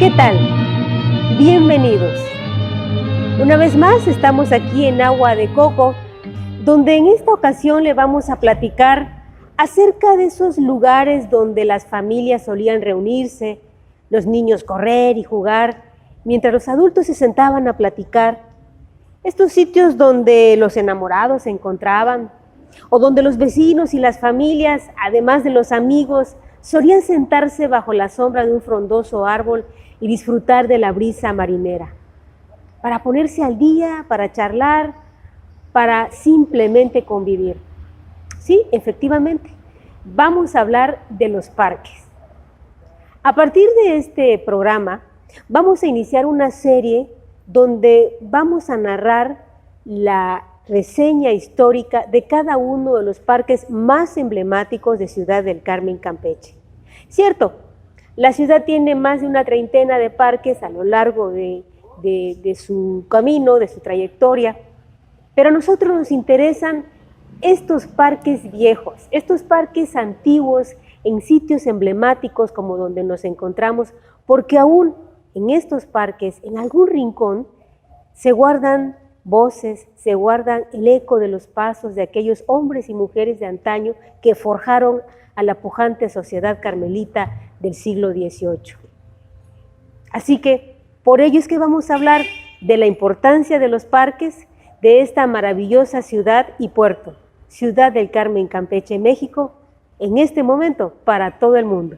¿Qué tal? Bienvenidos. Una vez más estamos aquí en Agua de Coco, donde en esta ocasión le vamos a platicar acerca de esos lugares donde las familias solían reunirse, los niños correr y jugar, mientras los adultos se sentaban a platicar. Estos sitios donde los enamorados se encontraban, o donde los vecinos y las familias, además de los amigos, solían sentarse bajo la sombra de un frondoso árbol y disfrutar de la brisa marinera, para ponerse al día, para charlar, para simplemente convivir. Sí, efectivamente, vamos a hablar de los parques. A partir de este programa, vamos a iniciar una serie donde vamos a narrar la reseña histórica de cada uno de los parques más emblemáticos de Ciudad del Carmen, Campeche. Cierto, la ciudad tiene más de una treintena de parques a lo largo de su camino, de su trayectoria, pero a nosotros nos interesan estos parques viejos, estos parques antiguos en sitios emblemáticos como donde nos encontramos, porque aún en estos parques, en algún rincón, se guardan voces, se guardan el eco de los pasos de aquellos hombres y mujeres de antaño que forjaron a la pujante sociedad carmelita del siglo XVIII. Así que por ello es que vamos a hablar de la importancia de los parques de esta maravillosa ciudad y puerto, Ciudad del Carmen, Campeche, México, en este momento para todo el mundo.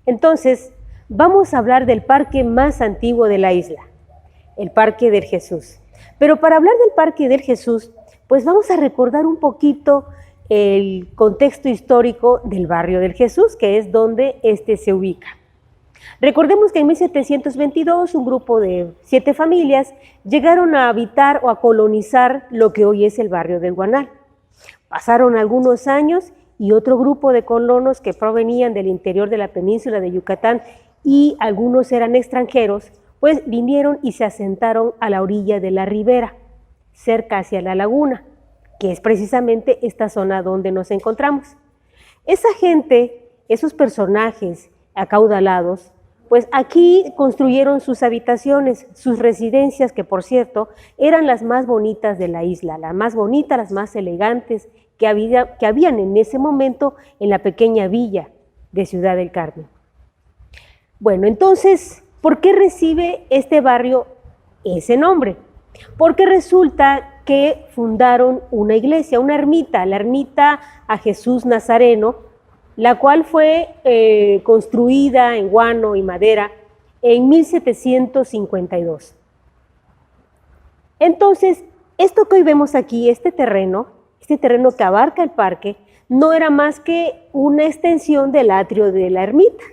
Entonces, vamos a hablar del parque más antiguo de la isla, el Parque del Jesús. Pero para hablar del Parque del Jesús, pues vamos a recordar un poquito el contexto histórico del barrio del Jesús, que es donde este se ubica. Recordemos que en 1722 un grupo de 7 familias llegaron a habitar o a colonizar lo que hoy es el barrio del Guanal. Pasaron algunos años y otro grupo de colonos que provenían del interior de la península de Yucatán y algunos eran extranjeros, pues vinieron y se asentaron a la orilla de la ribera, cerca hacia la laguna, que es precisamente esta zona donde nos encontramos. Esa gente, esos personajes acaudalados, pues aquí construyeron sus habitaciones, sus residencias, que por cierto eran las más bonitas de la isla, las más bonitas, las más elegantes que habían en ese momento en la pequeña villa de Ciudad del Carmen. Bueno, entonces, ¿por qué recibe este barrio ese nombre? Porque resulta que fundaron una iglesia, una ermita, la ermita a Jesús Nazareno, la cual fue construida en guano y madera en 1752. Entonces, esto que hoy vemos aquí, este terreno que abarca el parque, no era más que una extensión del atrio de la ermita,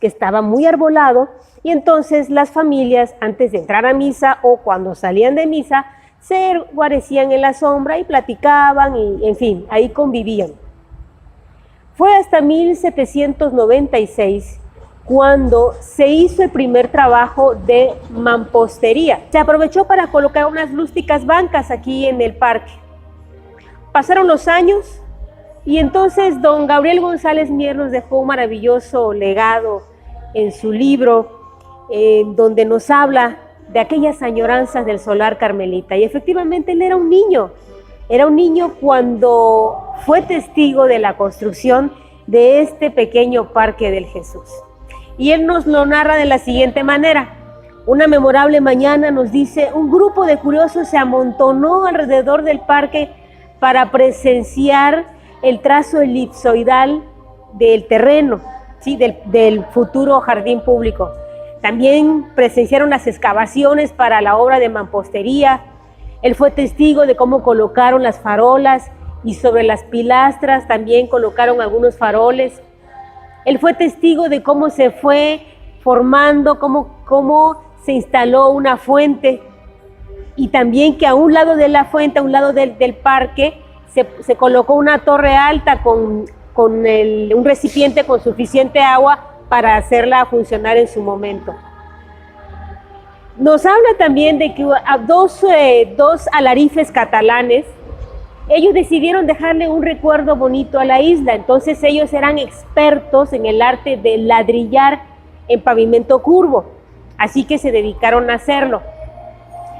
que estaba muy arbolado, y entonces las familias, antes de entrar a misa o cuando salían de misa, se guarecían en la sombra y platicaban y, en fin, ahí convivían. Fue hasta 1796 cuando se hizo el primer trabajo de mampostería. Se aprovechó para colocar unas rústicas bancas aquí en el parque. Pasaron los años y entonces don Gabriel González Mier nos dejó un maravilloso legado en su libro, donde nos habla de aquellas añoranzas del solar carmelita. Y efectivamente él era un niño cuando fue testigo de la construcción de este pequeño Parque del Jesús. Y él nos lo narra de la siguiente manera. Una memorable mañana, nos dice, un grupo de curiosos se amontonó alrededor del parque para presenciar el trazo elipsoidal del terreno, ¿sí? del futuro jardín público. También presenciaron las excavaciones para la obra de mampostería. Él fue testigo de cómo colocaron las farolas y sobre las pilastras también colocaron algunos faroles. Él fue testigo de cómo se fue formando, cómo se instaló una fuente, y también que a un lado de la fuente, a un lado del parque, se colocó una torre alta con un recipiente con suficiente agua para hacerla funcionar en su momento. Nos habla también de que dos alarifes catalanes, ellos decidieron dejarle un recuerdo bonito a la isla. Entonces ellos eran expertos en el arte de ladrillar en pavimento curvo, así que se dedicaron a hacerlo.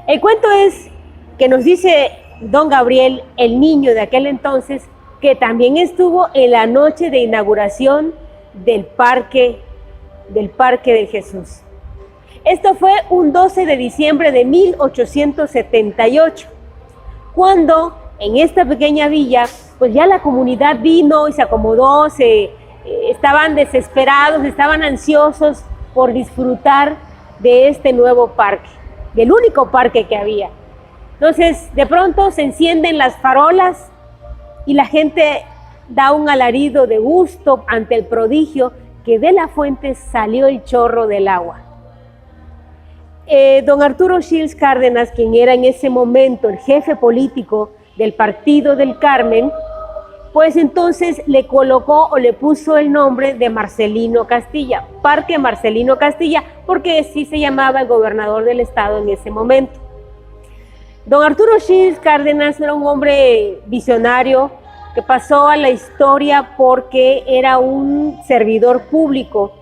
El cuento es que nos dice don Gabriel, el niño de aquel entonces, que también estuvo en la noche de inauguración del Parque del Jesús. Esto fue un 12 de diciembre de 1878, cuando en esta pequeña villa, pues ya la comunidad vino y se acomodó, estaban desesperados, estaban ansiosos por disfrutar de este nuevo parque, del único parque que había. Entonces, de pronto se encienden las farolas y la gente da un alarido de gusto ante el prodigio que de la fuente salió el chorro del agua. Don Arturo Shields Cárdenas, quien era en ese momento el jefe político del Partido del Carmen, pues entonces le colocó o le puso el nombre de Marcelino Castilla, Parque Marcelino Castilla, porque así se llamaba el gobernador del estado en ese momento. Don Arturo Shields Cárdenas era un hombre visionario que pasó a la historia porque era un servidor público.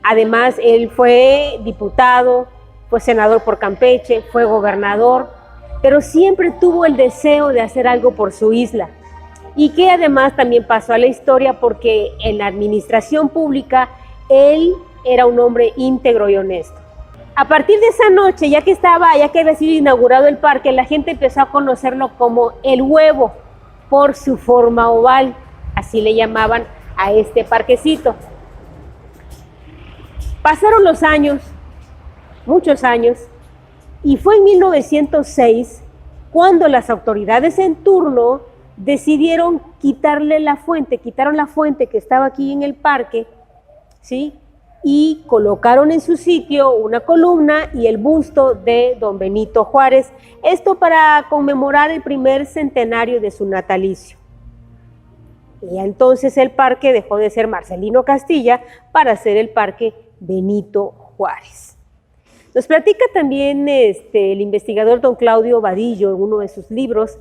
Además, él fue diputado, fue senador por Campeche, fue gobernador, pero siempre tuvo el deseo de hacer algo por su isla, y que además también pasó a la historia porque en la administración pública él era un hombre íntegro y honesto. A partir de esa noche, ya que había sido inaugurado el parque, la gente empezó a conocerlo como el Huevo, por su forma oval, así le llamaban a este parquecito. Pasaron los años, muchos años, y fue en 1906 cuando las autoridades en turno decidieron quitarle la fuente, quitaron la fuente que estaba aquí en el parque, ¿sí? Y colocaron en su sitio una columna y el busto de don Benito Juárez, esto para conmemorar el primer centenario de su natalicio. Y entonces el parque dejó de ser Marcelino Castilla para ser el Parque Benito Juárez. Nos platica también el investigador don Claudio Vadillo en uno de sus libros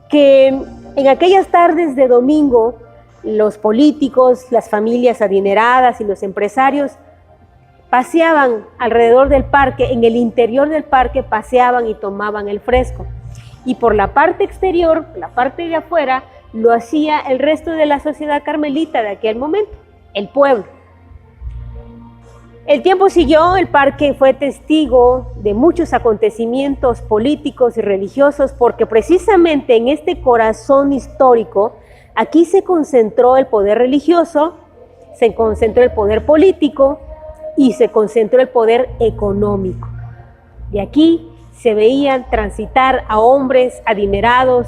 que en aquellas tardes de domingo los políticos, las familias adineradas y los empresarios paseaban alrededor del parque, en el interior del parque paseaban y tomaban el fresco. Y por la parte exterior, la parte de afuera, lo hacía el resto de la sociedad carmelita de aquel momento, el pueblo. El tiempo siguió, el parque fue testigo de muchos acontecimientos políticos y religiosos, porque precisamente en este corazón histórico, aquí se concentró el poder religioso, se concentró el poder político y se concentró el poder económico. De aquí se veían transitar a hombres adinerados,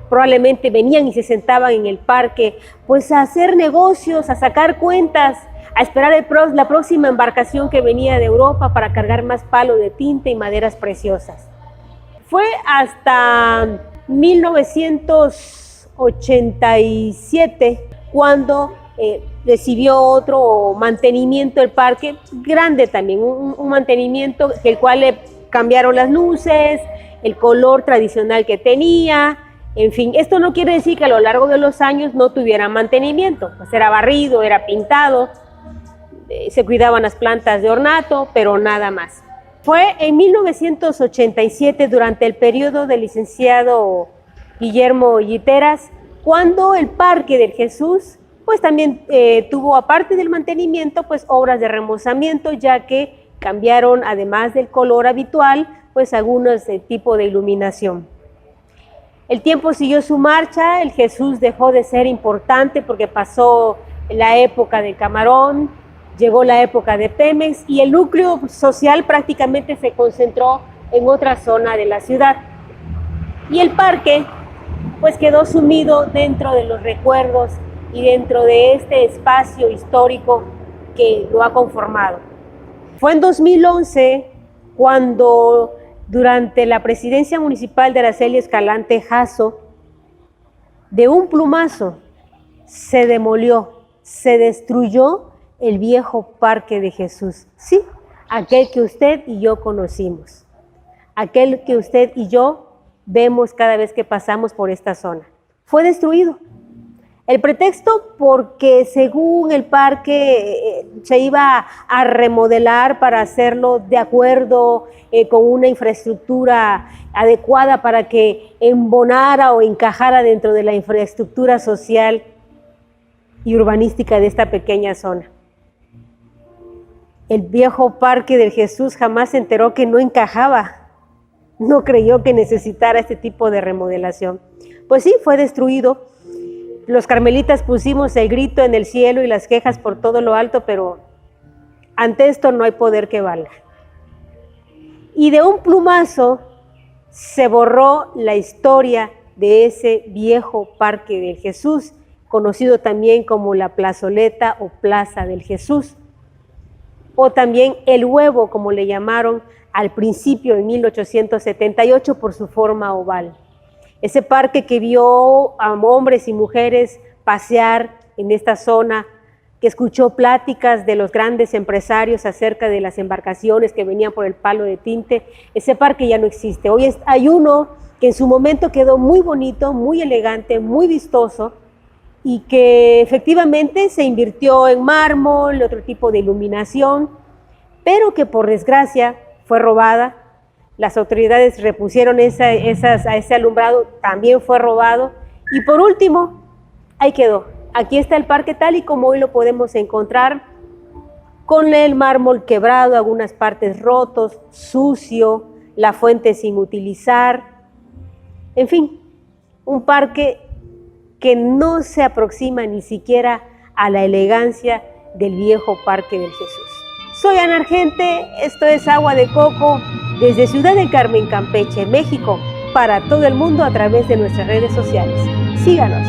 probablemente venían y se sentaban en el parque, pues a hacer negocios, a sacar cuentas, a esperar la próxima embarcación que venía de Europa para cargar más palo de tinta y maderas preciosas. Fue hasta 1987 cuando recibió otro mantenimiento del parque, grande también, un mantenimiento del cual le cambiaron las luces, el color tradicional que tenía, en fin. Esto no quiere decir que a lo largo de los años no tuviera mantenimiento, pues era barrido, era pintado, se cuidaban las plantas de ornato, pero nada más. Fue en 1987, durante el periodo del licenciado Guillermo Yiteras, cuando el Parque del Jesús pues también tuvo, aparte del mantenimiento, pues obras de remozamiento, ya que cambiaron, además del color habitual, pues algunos tipo de iluminación. El tiempo siguió su marcha, el Jesús dejó de ser importante porque pasó la época del camarón, llegó la época de Pemex y el núcleo social prácticamente se concentró en otra zona de la ciudad. Y el parque pues quedó sumido dentro de los recuerdos y dentro de este espacio histórico que lo ha conformado. Fue en 2011 cuando, durante la presidencia municipal de Araceli Escalante Jasso, de un plumazo se demolió, se destruyó el viejo Parque de Jesús. Sí, aquel que usted y yo conocimos, aquel que usted y yo vemos cada vez que pasamos por esta zona. Fue destruido. El pretexto porque según el parque se iba a remodelar para hacerlo de acuerdo con una infraestructura adecuada para que embonara o encajara dentro de la infraestructura social y urbanística de esta pequeña zona. El viejo Parque del Jesús jamás se enteró que no encajaba, no creyó que necesitara este tipo de remodelación. Pues sí, fue destruido. Los carmelitas pusimos el grito en el cielo y las quejas por todo lo alto, pero ante esto no hay poder que valga. Y de un plumazo se borró la historia de ese viejo Parque del Jesús, conocido también como la Plazoleta o Plaza del Jesús, o también el Huevo, como le llamaron al principio en 1878 por su forma oval. Ese parque que vio a hombres y mujeres pasear en esta zona, que escuchó pláticas de los grandes empresarios acerca de las embarcaciones que venían por el Palo de Tinte, ese parque ya no existe. Hoy hay uno que en su momento quedó muy bonito, muy elegante, muy vistoso, y que efectivamente se invirtió en mármol, otro tipo de iluminación, pero que por desgracia fue robada. Las autoridades repusieron a ese alumbrado, también fue robado. Y por último, ahí quedó. Aquí está el parque tal y como hoy lo podemos encontrar, con el mármol quebrado, algunas partes rotos, sucio, la fuente sin utilizar. En fin, un parque que no se aproxima ni siquiera a la elegancia del viejo Parque del Jesús. Soy Ana Argente, esto es Agua de Coco, desde Ciudad del Carmen, Campeche, México, para todo el mundo a través de nuestras redes sociales. Síganos.